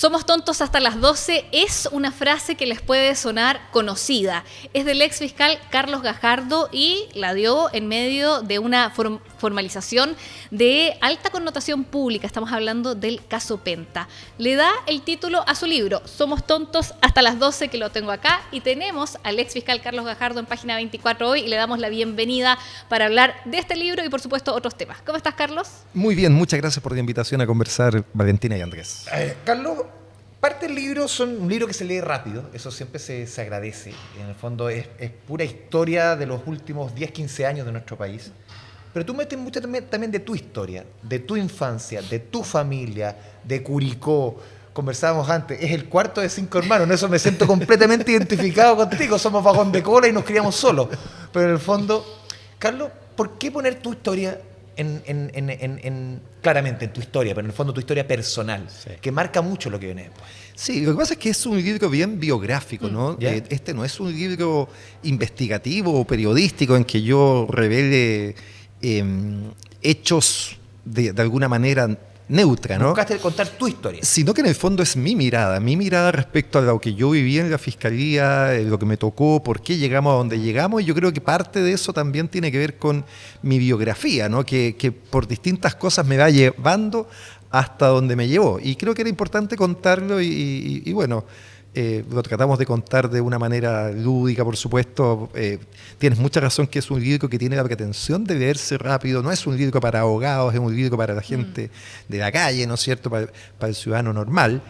Somos tontos hasta las 12 es una frase que les puede sonar conocida. Es del ex fiscal Carlos Gajardo y la dio en medio de una formalización de alta connotación pública. Estamos hablando del caso Penta. Le da el título a su libro, Somos tontos hasta las 12, que lo tengo acá. Y tenemos al ex fiscal Carlos Gajardo en Página 24 hoy y le damos la bienvenida para hablar de este libro y, por supuesto, otros temas. ¿Cómo estás, Carlos? Muy bien, muchas gracias por la invitación a conversar, Valentina y Andrés. Carlos, parte del libro son un libro que se lee rápido, eso siempre se agradece. En el fondo es pura historia de los últimos 10, 15 años de nuestro país. Pero tú metes mucho también de tu historia, de tu infancia, de tu familia, de Curicó. Conversábamos antes, es el cuarto de 5 hermanos, en eso me siento completamente identificado contigo. Somos vagón de cola y nos criamos solos. Pero en el fondo, Carlos, ¿por qué poner tu historia claramente en tu historia, pero en el fondo tu historia personal, sí, que marca mucho lo que viene después? Sí, lo que pasa es que es un libro bien biográfico, ¿no? Este no es un libro investigativo o periodístico en que yo revele hechos de alguna manera neutra, ¿no? Buscaste contar tu historia. Sino que en el fondo es mi mirada respecto a lo que yo viví en la fiscalía, lo que me tocó, por qué llegamos a donde llegamos, y yo creo que parte de eso también tiene que ver con mi biografía, ¿no? Que por distintas cosas me va llevando hasta donde me llevó. Y creo que era importante contarlo y bueno, lo tratamos de contar de una manera lúdica, por supuesto. Tienes mucha razón que es un libro que tiene la pretensión de leerse rápido. No es un libro para abogados, es un libro para la gente de la calle, ¿no es cierto?, para el ciudadano normal.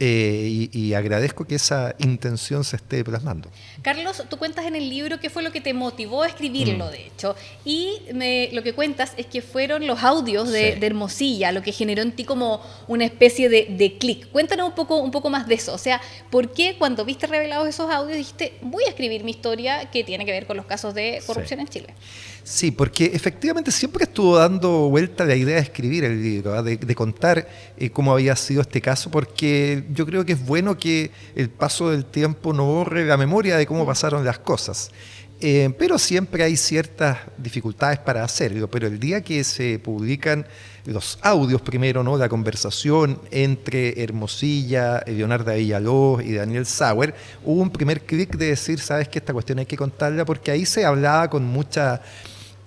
Y agradezco que esa intención se esté plasmando. Carlos, tú cuentas en el libro qué fue lo que te motivó a escribirlo, de hecho, y lo que cuentas es que fueron los audios de Hermosilla lo que generó en ti como una especie de clic. Cuéntanos un poco más de eso, o sea, ¿por qué cuando viste revelados esos audios dijiste, voy a escribir mi historia que tiene que ver con los casos de corrupción en Chile? Sí, porque efectivamente siempre estuvo dando vuelta la idea de escribir el libro, de contar cómo había sido este caso, porque yo creo que es bueno que el paso del tiempo no borre la memoria de cómo pasaron las cosas. Pero siempre hay ciertas dificultades para hacerlo, pero el día que se publican los audios primero, ¿no?, la conversación entre Hermosilla, Leonardo Villalobos y Daniel Sauer, hubo un primer clic de decir, sabes que esta cuestión hay que contarla, porque ahí se hablaba con mucha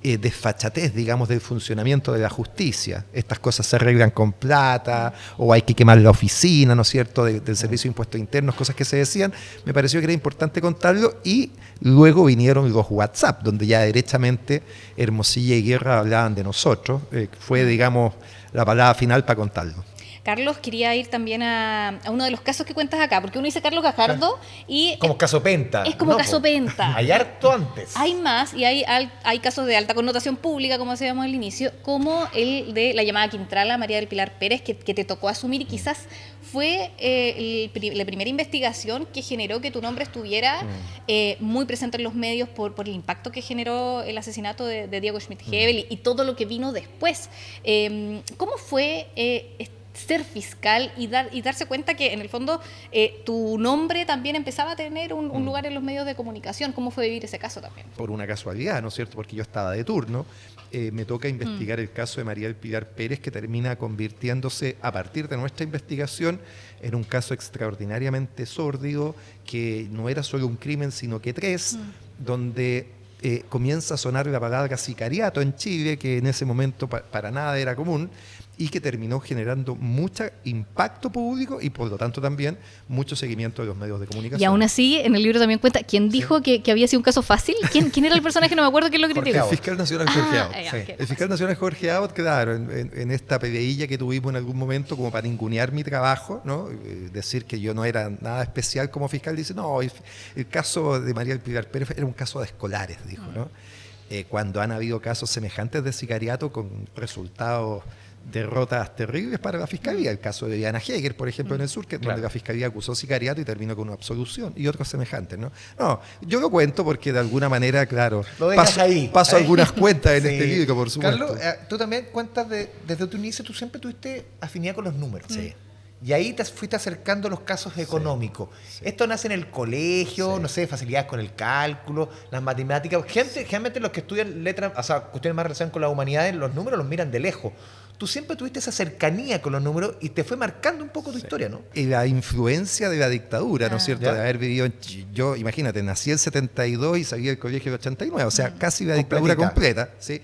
desfachatez, digamos, del funcionamiento de la justicia. Estas cosas se arreglan con plata, o hay que quemar la oficina, ¿no es cierto?, del Servicio de Impuestos Internos, cosas que se decían. Me pareció que era importante contarlo, y luego vinieron los WhatsApp, donde ya derechamente Hermosilla y Guerra hablaban de nosotros. Fue, digamos, la palabra final para contarlo. Carlos, quería ir también a uno de los casos que cuentas acá, porque uno dice Carlos Gajardo y... Como caso Penta. Es como caso Penta. Hay harto antes. Hay más, y hay casos de alta connotación pública, como decíamos al inicio, como el de la llamada Quintrala, María del Pilar Pérez, que te tocó asumir, y quizás fue la primera investigación que generó que tu nombre estuviera muy presente en los medios por el impacto que generó el asesinato de Diego Schmidt-Hebel y todo lo que vino después. ¿Cómo fue ser fiscal y darse cuenta que en el fondo tu nombre también empezaba a tener un lugar en los medios de comunicación? ¿Cómo fue vivir ese caso también? Por una casualidad, ¿no es cierto? Porque yo estaba de turno. Me toca investigar el caso de María del Pilar Pérez, que termina convirtiéndose, a partir de nuestra investigación, en un caso extraordinariamente sórdido, que no era solo un crimen, sino que 3, donde comienza a sonar la palabra sicariato en Chile, que en ese momento para nada era común, y que terminó generando mucho impacto público y por lo tanto también mucho seguimiento de los medios de comunicación. Y aún así, en el libro también cuenta, ¿quién dijo que había sido un caso fácil? ¿Quién era el personaje? No me acuerdo quién lo criticó. El fiscal nacional Jorge Abbott. Okay. El fiscal nacional Jorge Abbott, claro, en esta peleilla que tuvimos en algún momento como para ningunear mi trabajo, ¿no? Decir que yo no era nada especial como fiscal, dice, no, el caso de María del Pilar Pérez era un caso de escolares, dijo, ¿no? Cuando han habido casos semejantes de sicariato con resultados, derrotas terribles para la Fiscalía. El caso de Diana Heger, por ejemplo, en el sur, donde la Fiscalía acusó sicariato y terminó con una absolución, y otros semejantes, ¿no? No, yo lo cuento porque de alguna manera, claro, paso algunas cuentas en este libro, por supuesto. Carlos, tú también cuentas desde tu inicio, tú siempre tuviste afinidad con los números. Sí. Y ahí te fuiste acercando a los casos económicos. Sí. Esto nace en el colegio, no sé, facilidades con el cálculo, las matemáticas. Generalmente los que estudian letras, o sea, cuestiones más relacionadas con la humanidad, los números los miran de lejos. tú siempre tuviste esa cercanía con los números y te fue marcando un poco tu historia, ¿no? Y la influencia de la dictadura, ¿no es cierto? Ya. De haber vivido yo, imagínate, nací en el 72 y salí del colegio en el 89, o sea, casi la dictadura completa, ¿sí?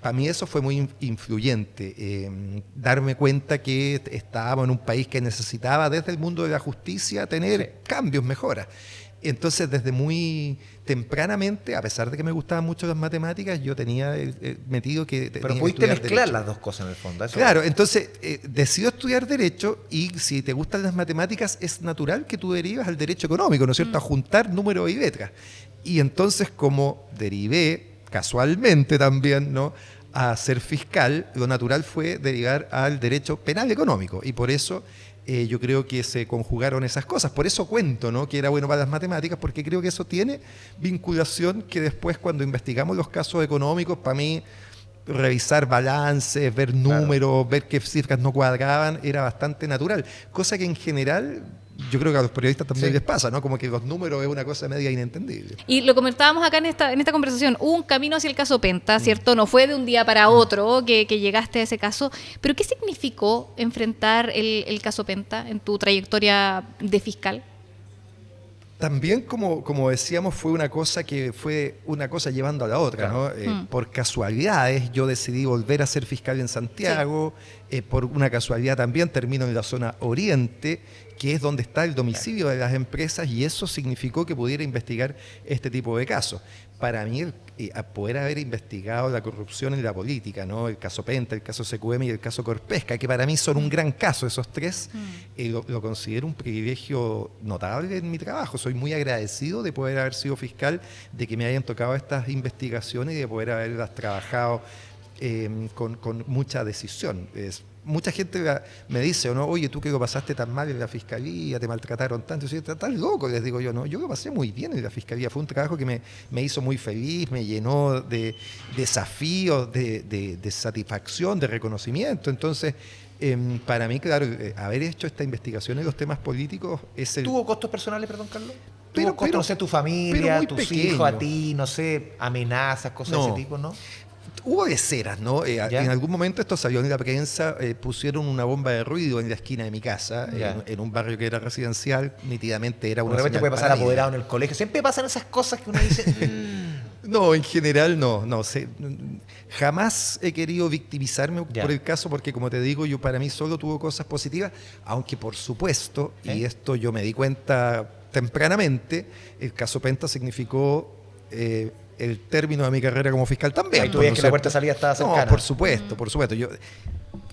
Para mí eso fue muy influyente, darme cuenta que estábamos en un país que necesitaba desde el mundo de la justicia tener cambios, mejoras. Entonces, desde muy tempranamente, a pesar de que me gustaban mucho las matemáticas, yo tenía metido que tenía Pero que pudiste estudiar mezclar Derecho. las dos cosas en el fondo. Eso Claro, entonces decido estudiar Derecho y si te gustan las matemáticas es natural que tú derivas al Derecho económico, ¿no es cierto? A juntar números y letras. Y entonces como derivé casualmente también, ¿no?, a ser fiscal, lo natural fue derivar al Derecho penal económico y por eso yo creo que se conjugaron esas cosas. Por eso cuento, ¿no?, que era bueno para las matemáticas, porque creo que eso tiene vinculación que después cuando investigamos los casos económicos, para mí revisar balances, ver números, ver qué cifras no cuadraban, era bastante natural. Cosa que en general yo creo que a los periodistas también les pasa, ¿no? Como que los números es una cosa media inentendible. Y lo comentábamos acá en esta conversación, hubo un camino hacia el caso Penta, ¿cierto? No fue de un día para otro que llegaste a ese caso, pero ¿qué significó enfrentar el caso Penta en tu trayectoria de fiscal? También, como decíamos, fue una cosa llevando a la otra, Claro. ¿no? Por casualidades yo decidí volver a ser fiscal en Santiago, por una casualidad también termino en la zona oriente, que es donde está el domicilio de las empresas, y eso significó que pudiera investigar este tipo de casos. Para mí, a poder haber investigado la corrupción en la política, ¿no?, el caso Penta, el caso SQM y el caso Corpesca, que para mí son un gran caso, esos tres, lo considero un privilegio notable en mi trabajo. Soy muy agradecido de poder haber sido fiscal, de que me hayan tocado estas investigaciones y de poder haberlas trabajado con mucha decisión. Mucha gente me dice, ¿no?, oye, tú que lo pasaste tan mal en la fiscalía, te maltrataron tanto, yo soy tan loco, les digo yo, no, yo lo pasé muy bien en la fiscalía, fue un trabajo que me hizo muy feliz, me llenó de desafíos, de satisfacción, de reconocimiento. Entonces, para mí, claro, haber hecho esta investigación en los temas políticos es el... ¿Tuvo costos personales, perdón, Carlos? Pero- ¿Tuvo costos, no sé, tu pero familia, muy tus pequeño. hijos, a ti, no sé, amenazas, cosas de ese tipo, no? Hubo deceras, ¿no? En algún momento esto salió en la prensa, pusieron una bomba de ruido en la esquina de mi casa, en un barrio que era residencial, nítidamente era una De repente señal puede pasar para mí. apoderado en el colegio. Siempre pasan esas cosas que uno dice... No, en general no. Jamás he querido victimizarme por el caso porque, como te digo, para mí solo tuvo cosas positivas, aunque por supuesto, y esto yo me di cuenta tempranamente, el caso Penta significó el término de mi carrera como fiscal también. Ahí tú veías que la puerta de salida estaba cercana. No, por supuesto. Yo,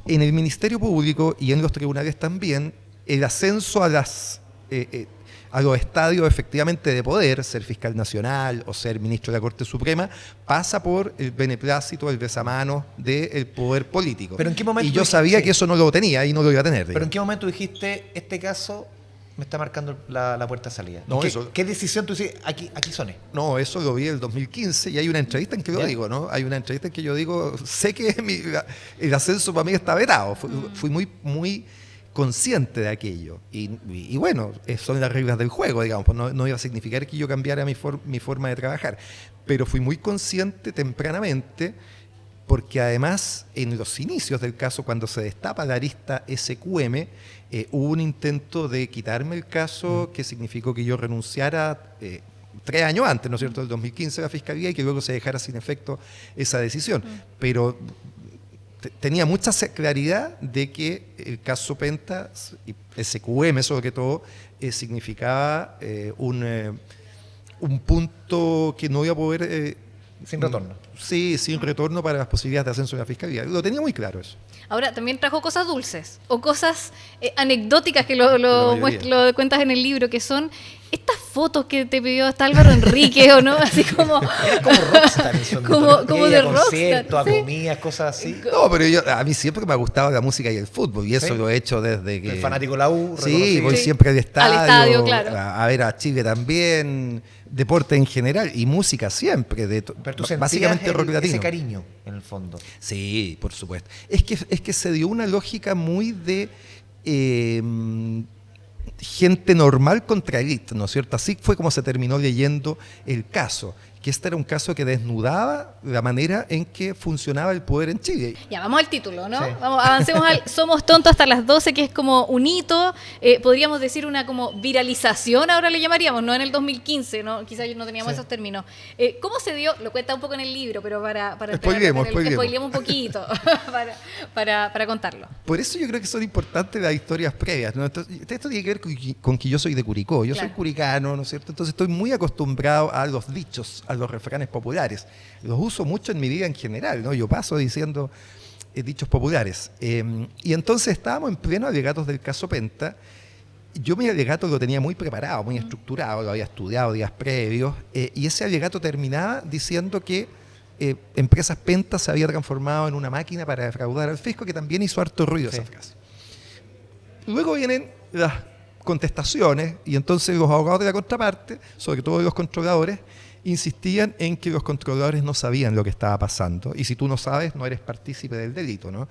en el Ministerio Público y en los tribunales también, el ascenso a los estadios efectivamente de poder, ser fiscal nacional o ser ministro de la Corte Suprema, pasa por el beneplácito, el besamanos del poder político. ¿Pero en qué momento y yo dijiste- sabía que eso no lo tenía y no lo iba a tener. Pero ¿en qué momento dijiste, este caso me está marcando la puerta de salida? No, ¿Qué, eso- ¿Qué decisión tú dices? Aquí soné. No, eso lo vi en el 2015 y hay una entrevista en que lo digo, ¿no? Hay una entrevista en que yo digo, sé que el ascenso para mí está vetado. Fui muy consciente de aquello. Y bueno, son las reglas del juego, digamos. Pues no iba a significar que yo cambiara mi forma de trabajar. Pero fui muy consciente tempranamente porque además en los inicios del caso, cuando se destapa la arista SQM, hubo un intento de quitarme el caso que significó que yo renunciara 3 años antes, ¿no es cierto?, del 2015 a la Fiscalía y que luego se dejara sin efecto esa decisión. Pero tenía mucha claridad de que el caso Penta, y SQM sobre que todo, significaba un punto que no iba a poder... Sin retorno. Sí, sin retorno para las posibilidades de ascenso de la Fiscalía. Lo tenía muy claro eso. Ahora, también trajo cosas dulces o cosas anecdóticas que lo cuentas en el libro, que son estas fotos que te pidió hasta Álvaro Enrique, ¿o no? Así como... Era como rockstar en su como Ella de a conciertos, rockstar, a comidas, cosas así. No, pero a mí siempre me ha gustado la música y el fútbol, y eso lo he hecho desde que... El fanático de la U, Sí, reconocido. voy Sí. siempre al estadio, claro. a ver a Chile también, deporte en general y música siempre, Pero tú sentías básicamente rock latino. ese cariño, en el fondo. Sí, por supuesto. Es que se dio una lógica muy de gente normal contra élite, ¿no es cierto? Así fue como se terminó leyendo el caso. que este era un caso que desnudaba la manera en que funcionaba el poder en Chile. Ya, vamos al título, ¿no? Sí. Vamos, avancemos al Somos tontos hasta las 12, que es como un hito, podríamos decir una como viralización, ahora le llamaríamos, no en el 2015, ¿no? Quizás no teníamos esos términos. ¿Cómo se dio? Lo cuenta un poco en el libro, pero para Spoileemos. spoileemos un poquito, para contarlo. Por eso yo creo que son importantes las historias previas, ¿no? Entonces, esto tiene que ver con que yo soy de Curicó, yo soy curicano, ¿no es cierto? Entonces estoy muy acostumbrado a los dichos, a los refranes populares. Los uso mucho en mi vida en general, ¿no? Yo paso diciendo dichos populares. Y entonces estábamos en pleno alegatos del caso Penta. Yo mi alegato lo tenía muy preparado, muy estructurado, lo había estudiado días previos, y ese alegato terminaba diciendo que Empresas Penta se había transformado en una máquina para defraudar al fisco, que también hizo harto ruido esa frase. Luego vienen las contestaciones, y entonces los abogados de la contraparte, sobre todo los controladores, insistían en que los controladores no sabían lo que estaba pasando, y si tú no sabes, no eres partícipe del delito, ¿no?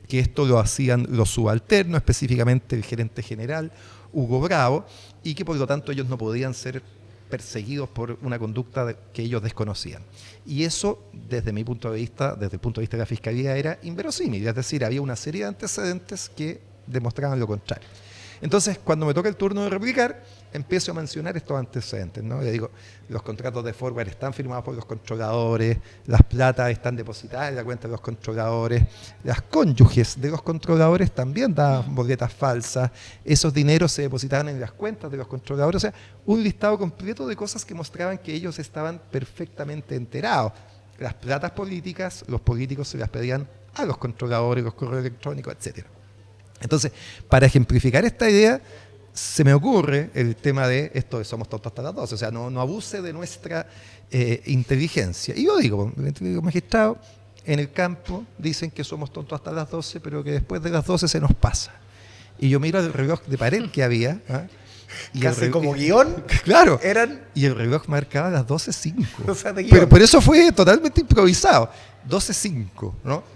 Que esto lo hacían los subalternos, específicamente el gerente general, Hugo Bravo, y que por lo tanto ellos no podían ser perseguidos por una conducta que ellos desconocían. Y eso, desde mi punto de vista, desde el punto de vista de la Fiscalía, era inverosímil, es decir, había una serie de antecedentes que demostraban lo contrario. Entonces, cuando me toca el turno de replicar, empiezo a mencionar estos antecedentes, ¿no? Le digo, los contratos de forward están firmados por los controladores, las platas están depositadas en la cuenta de los controladores, las cónyuges de los controladores también daban boletas falsas, esos dineros se depositaban en las cuentas de los controladores, o sea, un listado completo de cosas que mostraban que ellos estaban perfectamente enterados. Las platas políticas, los políticos se las pedían a los controladores, los correos electrónicos, etcétera. Entonces, para ejemplificar esta idea, se me ocurre el tema de esto de somos tontos hasta las 12, o sea, no abuse de nuestra inteligencia. Y yo digo, magistrado, en el campo dicen que somos tontos hasta las 12, pero que después de las 12 se nos pasa. Y yo miro el reloj de pared que había. Y casi como guión. Claro. Y el reloj marcaba las 12:05. O sea, de guión. Pero por eso fue totalmente improvisado. 12:05, ¿no?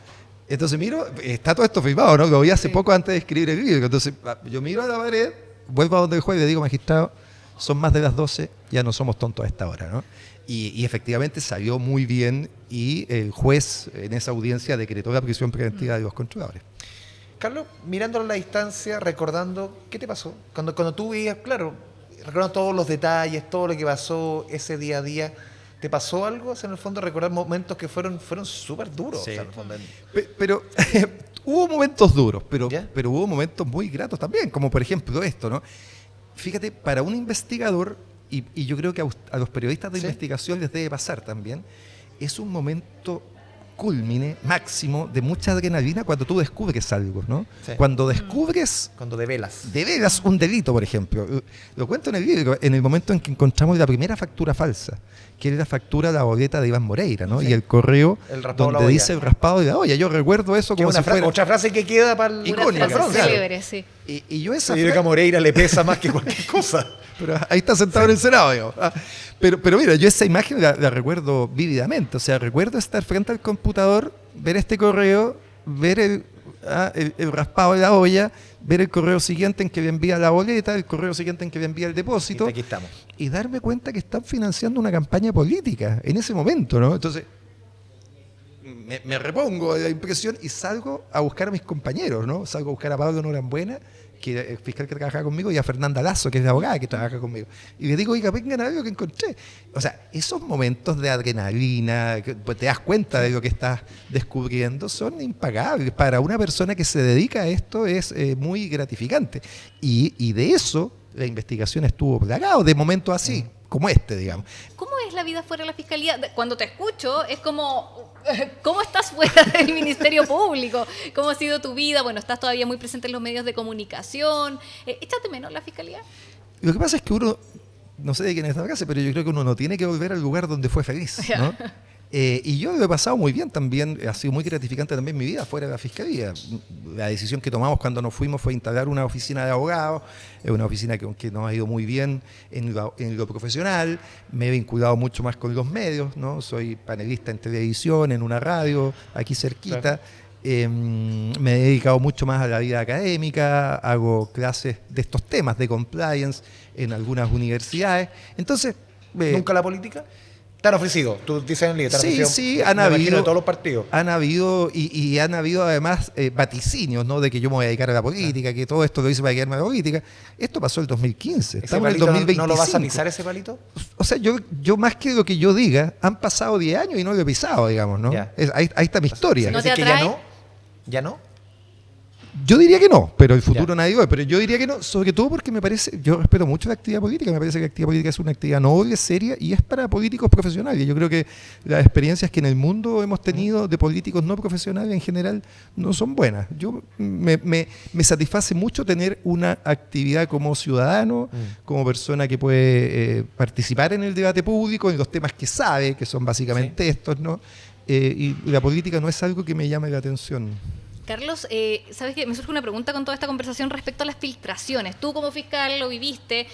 Entonces miro, está todo esto filmado, ¿no? Lo vi hace poco antes de escribir el libro. Entonces yo miro a la pared, vuelvo a donde el juez y le digo, magistrado, son más de las 12, ya no somos tontos a esta hora, ¿no? Y efectivamente salió muy bien y el juez en esa audiencia decretó la prisión preventiva de los controladores. Carlos, mirándolo a la distancia, recordando, ¿qué te pasó? Cuando tú veías, claro, recordando todos los detalles, todo lo que pasó ese día a día, ¿te pasó algo? O sea, en el fondo, recordar momentos que fueron súper duros. Sí. O sea, en el fondo, pero hubo momentos duros, pero hubo momentos muy gratos también, como por ejemplo esto, ¿no? Fíjate, para un investigador, y yo creo que a los periodistas de investigación les debe pasar también, es un momento cúlmine, máximo, de mucha adrenalina cuando tú descubres algo, ¿no? Sí. Cuando descubres... Cuando develas un delito, por ejemplo. Lo cuento en el libro, en el momento en que encontramos la primera factura falsa, que es la factura de la boleta de Iván Moreira, ¿no? Sí. Y el correo donde dice el raspado de la olla. Yo recuerdo eso como si fuera... Otra frase que queda para el... Icónica. Célebre, sí. Y yo esa... Yo creo que a Moreira le pesa más que cualquier cosa. Pero ahí está sentado en el Senado, digamos. Pero mira, yo esa imagen la recuerdo vívidamente. O sea, recuerdo estar frente al computador, ver este correo, ver el raspado de la olla, ver el correo siguiente en que me envía la boleta, el correo siguiente en que me envía el depósito. Aquí estamos. Y darme cuenta que están financiando una campaña política en ese momento, ¿no? Entonces, me repongo de la impresión y salgo a buscar a mis compañeros, ¿no? Salgo a buscar a Pablo Norambuena, que es el fiscal que trabaja conmigo, y a Fernanda Lazo, que es la abogada que trabaja conmigo. Y le digo, oiga, vengan a ver lo que encontré. O sea, esos momentos de adrenalina, que pues te das cuenta de lo que estás descubriendo, son impagables. Para una persona que se dedica a esto es muy gratificante. Y de eso la investigación estuvo plagado, de momentos así, como este, digamos. ¿Cómo es la vida fuera de la Fiscalía? Cuando te escucho, es como... ¿Cómo estás fuera del Ministerio Público? ¿Cómo ha sido tu vida? Bueno, estás todavía muy presente en los medios de comunicación. ¿Echas de menos la Fiscalía? Lo que pasa es que uno, no sé de quién es esta frase, pero yo creo que uno no tiene que volver al lugar donde fue feliz, ¿no? Y yo lo he pasado muy bien también, ha sido muy gratificante también mi vida fuera de la Fiscalía. La decisión que tomamos cuando nos fuimos fue instalar una oficina de abogados, una oficina que nos ha ido muy bien en lo profesional. Me he vinculado mucho más con los medios, ¿no? Soy panelista en televisión, en una radio, aquí cerquita. Claro. Me he dedicado mucho más a la vida académica, hago clases de estos temas de compliance en algunas universidades. Entonces, ¿nunca la política? Te han ofrecido, tú dices en el libro, te han Sí, ofrecido, sí, han me imagino, habido. de todos los partidos. Han habido, y han habido además vaticinios, ¿no? De que yo me voy a dedicar a la política, que todo esto lo hice para dedicarme a la política. Esto pasó en el 2015, ¿Ese estamos en el palito 2025. no lo vas a pisar ese palito? O sea, yo más que lo que yo diga, han pasado 10 años y no lo he pisado, digamos, ¿no? Ya. Ahí está mi historia. ¿No te ¿Es que ya atrae? no? ¿Ya no? Yo diría que no, pero el futuro Ya. nadie lo ve. Pero yo diría que no, sobre todo porque me parece, yo respeto mucho la actividad política, me parece que la actividad política es una actividad noble, seria y es para políticos profesionales. Yo creo que las experiencias que en el mundo hemos tenido de políticos no profesionales en general no son buenas. Me satisface mucho tener una actividad como ciudadano, como persona que puede participar en el debate público, en los temas que sabe, que son básicamente estos, ¿no? Y la política no es algo que me llame la atención. Carlos, ¿sabes qué? Me surge una pregunta con toda esta conversación respecto a las filtraciones. Tú como fiscal lo viste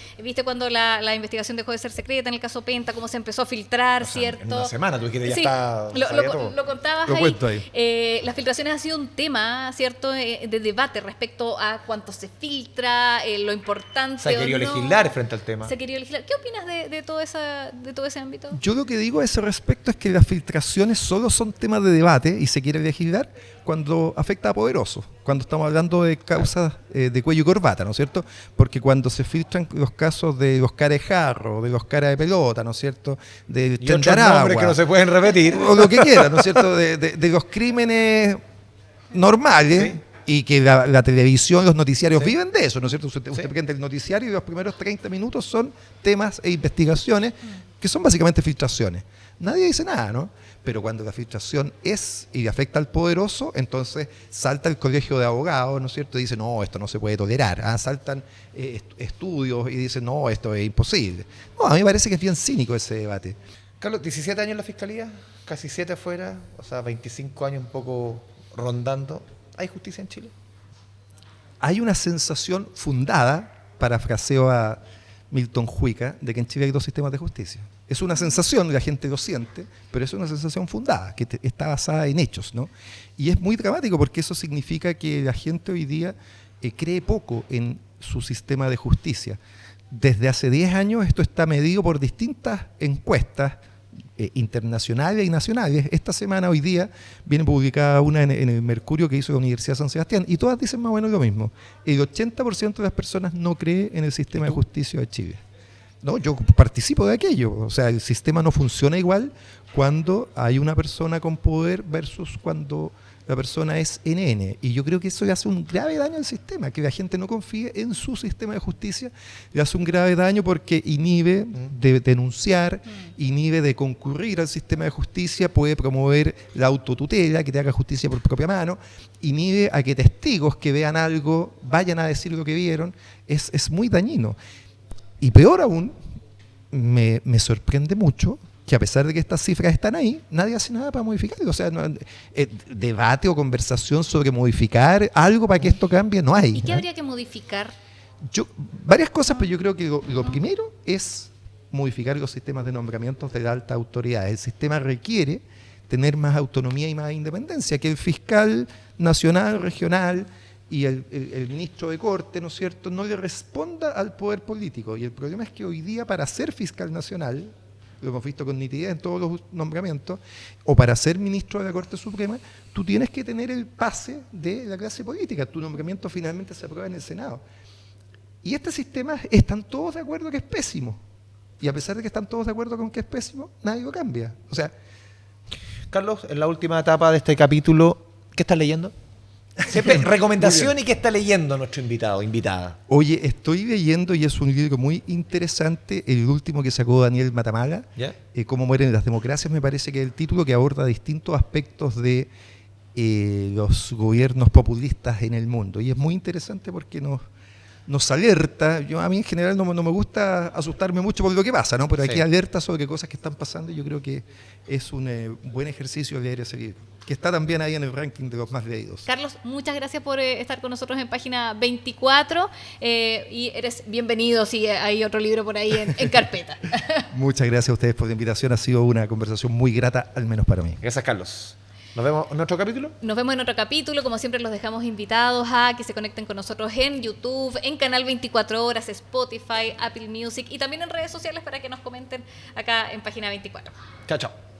cuando la investigación dejó de ser secreta en el caso Penta, cómo se empezó a filtrar, O sea, ¿cierto? en una semana, tú dijiste ya Sí, está... sabía todo. lo contabas Lo ahí. cuento ahí. Las filtraciones han sido un tema, ¿cierto?, de debate respecto a cuánto se filtra, lo importante Se ha o querido no. legislar frente al tema. Se ha querido legislar. ¿Qué opinas de todo ese ámbito? Yo lo que digo a ese respecto es que las filtraciones solo son temas de debate y se quiere legislar cuando afecta a poderosos, cuando estamos hablando de causas de cuello y corbata, ¿no es cierto? Porque cuando se filtran los casos de los cara de jarro, de los cara de pelota, ¿no es cierto? Del Y otros Chandaragua, nombres que no se pueden repetir. o lo que quiera, ¿no es cierto? De los crímenes normales. Sí. Y que la televisión, los noticiarios Sí. viven de eso, ¿no es cierto? Usted Sí. prende el noticiario y los primeros 30 minutos son temas e investigaciones que son básicamente filtraciones. Nadie dice nada, ¿no? Pero cuando la filtración es y le afecta al poderoso, entonces salta el colegio de abogados, ¿no es cierto? Y dice, no, esto no se puede tolerar. Saltan estudios y dicen, no, esto es imposible. No, a mí me parece que es bien cínico ese debate. Carlos, 17 años en la fiscalía, casi 7 afuera, o sea, 25 años un poco rondando. ¿Hay justicia en Chile? Hay una sensación fundada, parafraseo a Milton Juica, de que en Chile hay dos sistemas de justicia. Es una sensación, la gente lo siente, pero es una sensación fundada, que está basada en hechos, ¿no? Y es muy dramático porque eso significa que la gente hoy día cree poco en su sistema de justicia. Desde hace 10 años esto está medido por distintas encuestas internacionales y nacionales. Esta semana, hoy día, viene publicada una en el Mercurio que hizo la Universidad de San Sebastián y todas dicen más o menos lo mismo. El 80% de las personas no cree en el sistema de justicia de Chile. No, yo participo de aquello. O sea, el sistema no funciona igual cuando hay una persona con poder versus cuando la persona es NN. Y yo creo que eso le hace un grave daño al sistema, que la gente no confíe en su sistema de justicia, le hace un grave daño porque inhibe de denunciar, inhibe de concurrir al sistema de justicia, puede promover la autotutela, que te haga justicia por propia mano, inhibe a que testigos que vean algo vayan a decir lo que vieron, es muy dañino. Y peor aún, me sorprende mucho que a pesar de que estas cifras están ahí, nadie hace nada para modificarlo. O sea, debate o conversación sobre modificar algo para que esto cambie, no hay. ¿Y qué ¿no? habría que modificar? Varias cosas, pero yo creo que lo primero es modificar los sistemas de nombramientos de la alta autoridad. El sistema requiere tener más autonomía y más independencia, que el fiscal nacional, regional y el ministro de Corte, ¿no es cierto?, no le responda al poder político. Y el problema es que hoy día, para ser fiscal nacional, lo hemos visto con nitidez en todos los nombramientos, o para ser ministro de la Corte Suprema, tú tienes que tener el pase de la clase política. Tu nombramiento finalmente se aprueba en el Senado. Y este sistema, están todos de acuerdo que es pésimo. Y a pesar de que están todos de acuerdo con que es pésimo, nadie lo cambia. O sea, Carlos, en la última etapa de este capítulo, ¿qué estás leyendo? Siempre recomendación y qué está leyendo nuestro invitado, invitada. oye, estoy leyendo, y es un libro muy interesante, el último que sacó Daniel Matamala, ¿Ya? Cómo mueren las democracias, me parece que es el título que aborda distintos aspectos de los gobiernos populistas en el mundo. Y es muy interesante porque nos alerta. A mí en general no me gusta asustarme mucho por lo que pasa, ¿no? Pero aquí Sí. alerta sobre cosas que están pasando y yo creo que es un buen ejercicio leer ese libro, que está también ahí en el ranking de los más leídos. Carlos, muchas gracias por estar con nosotros en Página 24 y eres bienvenido si hay otro libro por ahí en carpeta. Muchas gracias a ustedes por la invitación, ha sido una conversación muy grata, al menos para mí. Gracias, Carlos. Nos vemos en otro capítulo. Nos vemos en otro capítulo. Como siempre, los dejamos invitados a que se conecten con nosotros en YouTube, en Canal 24 Horas, Spotify, Apple Music y también en redes sociales para que nos comenten acá en Página 24. Chao, chao.